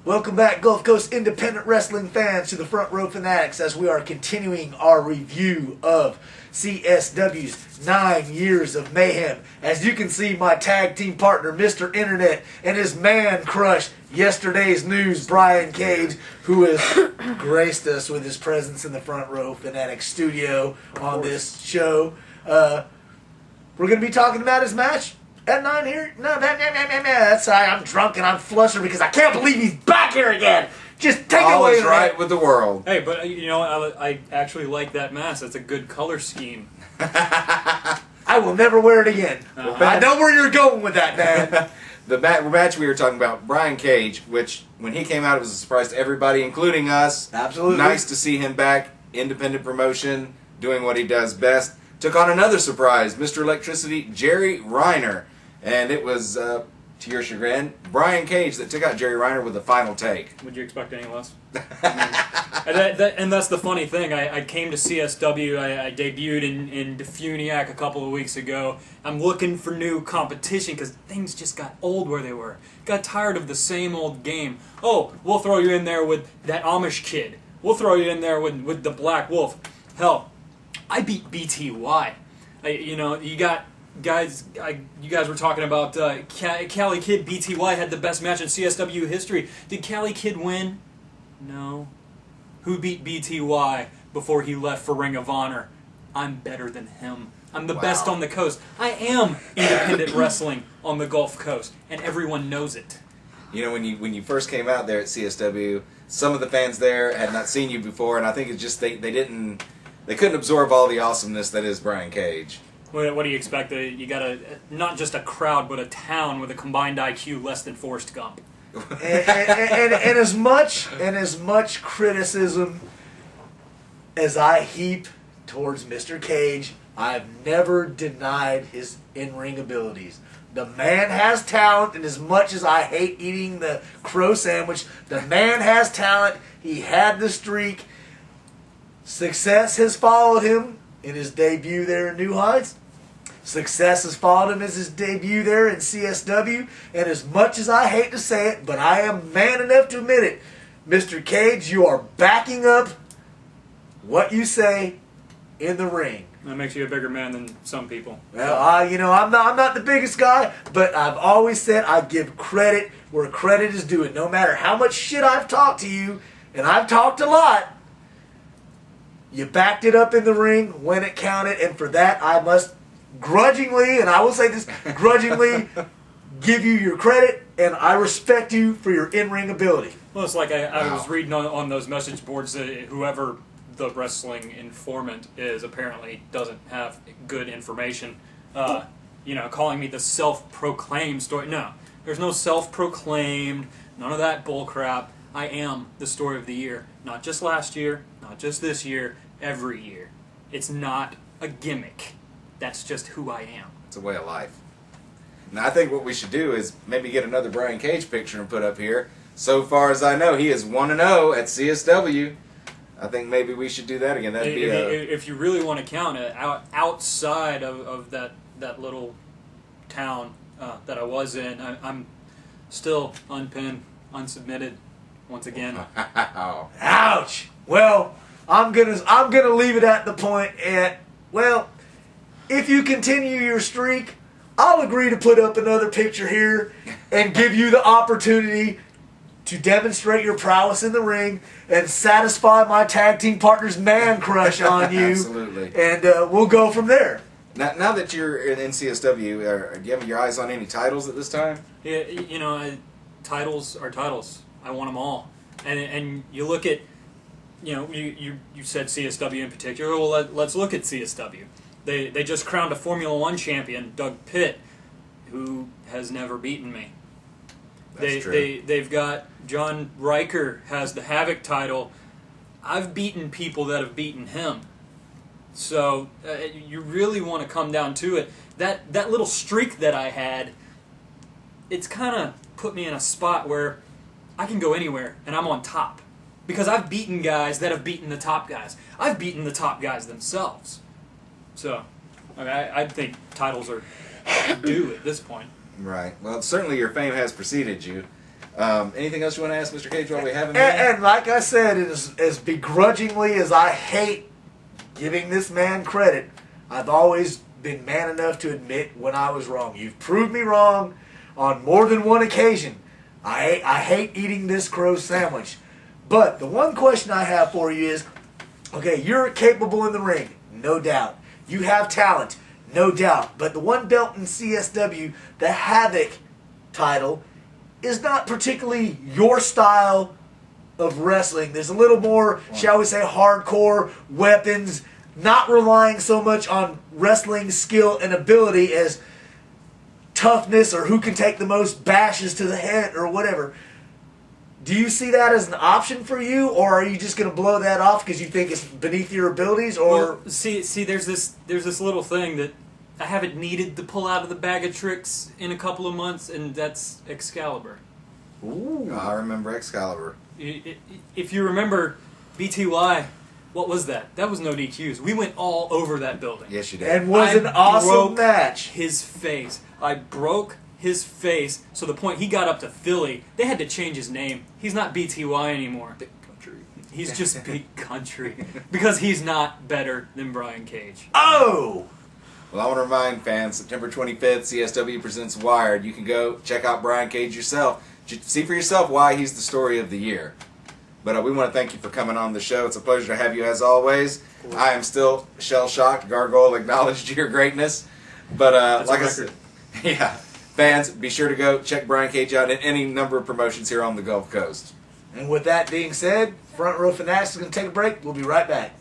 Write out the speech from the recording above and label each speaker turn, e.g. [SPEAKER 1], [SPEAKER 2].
[SPEAKER 1] Welcome back, Gulf Coast independent wrestling fans, to the Front Row Fanatics as we are continuing our review of CSW's 9 years of mayhem. As you can see, my tag team partner, Mr. Internet, and his man crush, yesterday's news, Brian Cage, who has graced us with his presence in the Front Row Fanatics studio on this show. We're going to be talking about his match at 9 here. No, that's I'm drunk and I'm flustered because I can't believe he's back here again. Just take it away.
[SPEAKER 2] All is right with the world.
[SPEAKER 3] Hey, but you know, I actually like that mask. That's a good color scheme.
[SPEAKER 1] I will never wear it again. I know where you're going with that, man.
[SPEAKER 2] The match we were talking about, Brian Cage, which when he came out, it was a surprise to everybody, including us.
[SPEAKER 1] Absolutely.
[SPEAKER 2] Nice to see him back, independent promotion, doing what he does best. Took on another surprise, Mr. Electricity, Jerry Reiner. And it was, to your chagrin, Brian Cage that took out Jerry Reiner with the final take.
[SPEAKER 3] Would you expect any less? And that's the funny thing. I came to CSW. I debuted in Defuniac a couple of weeks ago. I'm looking for new competition because things just got old where they were. Got tired of the same old game. Oh, we'll throw you in there with that Amish kid. We'll throw you in there with the Black Wolf. Hell, I beat BTY. You know, you got... Guys, you guys were talking about Cali Kid. BTY had the best match in CSW history. Did Cali Kid win? No. Who beat BTY before he left for Ring of Honor? I'm better than him. I'm the best on the coast. I am independent wrestling on the Gulf Coast, and everyone knows it.
[SPEAKER 2] You know, when you first came out there at CSW, some of the fans there had not seen you before, and I think it's just they couldn't absorb all the awesomeness that is Brian Cage.
[SPEAKER 3] What do you expect? You got not just a crowd, but a town with a combined IQ less than Forrest Gump.
[SPEAKER 1] and as much criticism as I heap towards Mr. Cage, I've never denied his in-ring abilities. The man has talent, and as much as I hate eating the crow sandwich, the man has talent. He had the streak. Success has followed him in his debut there in New Heights. Success has followed him as his debut there in CSW. And as much as I hate to say it, but I am man enough to admit it, Mr. Cage, you are backing up what you say in the ring.
[SPEAKER 3] That makes you a bigger man than some people.
[SPEAKER 1] Well, you know, I'm not the biggest guy, but I've always said I give credit where credit is due. And no matter how much shit I've talked to you, and I've talked a lot, you backed it up in the ring when it counted, and for that I must grudgingly, and I will say this, grudgingly give you your credit, and I respect you for your in-ring ability.
[SPEAKER 3] Well, it's like I was reading on those message boards that whoever the wrestling informant is apparently doesn't have good information. You know, calling me the self-proclaimed story. No, there's no self-proclaimed, none of that bullcrap. I am the story of the year. Not just last year, not just this year, every year. It's not a gimmick. That's just who I am.
[SPEAKER 2] It's a way of life. Now, I think what we should do is maybe get another Brian Cage picture and put up here. So far as I know, he is 1-0 at CSW. I think maybe we should do that again. That'd be
[SPEAKER 3] if you really want to count it, outside of that little town that I was in, I'm still unpinned, unsubmitted. Once again.
[SPEAKER 1] Ouch. Well, I'm gonna leave it at the point at, well, if you continue your streak, I'll agree to put up another picture here and give you the opportunity to demonstrate your prowess in the ring and satisfy my tag team partner's man crush on you.
[SPEAKER 2] Absolutely.
[SPEAKER 1] And we'll go from there.
[SPEAKER 2] Now that you're in CSW, do you have your eyes on any titles at this time?
[SPEAKER 3] Yeah, you know, titles are titles. I want them all. And you look at, you know, you said CSW in particular. Well, let's look at CSW. They just crowned a Formula One champion, Doug Pitt, who has never beaten me.
[SPEAKER 2] That's true.
[SPEAKER 3] They've got John Riker has the Havoc title. I've beaten people that have beaten him. So you really want to come down to it. That little streak that I had, it's kind of put me in a spot where I can go anywhere, and I'm on top. Because I've beaten guys that have beaten the top guys. I've beaten the top guys themselves. So, I mean, I think titles are due at this point.
[SPEAKER 2] Right. Well, certainly your fame has preceded you. Anything else you want to ask Mr. Cage while we have him
[SPEAKER 1] And like I said, as begrudgingly as I hate giving this man credit, I've always been man enough to admit when I was wrong. You've proved me wrong on more than one occasion. I hate eating this crow sandwich. But the one question I have for you is, okay, you're capable in the ring, no doubt. You have talent, no doubt. But the one belt in CSW, the Havoc title, is not particularly your style of wrestling. There's a little more, shall we say, hardcore weapons, not relying so much on wrestling skill and ability as toughness or who can take the most bashes to the head or whatever. Do you see that as an option for you, or are you just going to blow that off because you think it's beneath your abilities? Or
[SPEAKER 3] well, see, there's this little thing that I haven't needed to pull out of the bag of tricks in a couple of months, and that's Excalibur.
[SPEAKER 1] ooh,
[SPEAKER 2] I remember Excalibur.
[SPEAKER 3] If you remember BTY, what was that? That was no DQs. We went all over that building.
[SPEAKER 2] Yes, you did.
[SPEAKER 1] and was an awesome
[SPEAKER 3] broke
[SPEAKER 1] match.
[SPEAKER 3] His face. I broke his face. So the point he got up to Philly, they had to change his name. He's not BTY anymore.
[SPEAKER 2] Big country.
[SPEAKER 3] He's just Big Country because he's not better than Brian Cage.
[SPEAKER 1] Oh!
[SPEAKER 2] Well, I want to remind fans, September 25th, CSW presents Wired. You can go check out Brian Cage yourself. See for yourself why he's the story of the year. But we want to thank you for coming on the show. It's a pleasure to have you as always. I am still shell-shocked. Gargoyle acknowledged your greatness. But like I said, yeah, fans, be sure to go check Brian Cage out in any number of promotions here on the Gulf Coast.
[SPEAKER 1] And with that being said, Front Row Fanatics is going to take a break. We'll be right back.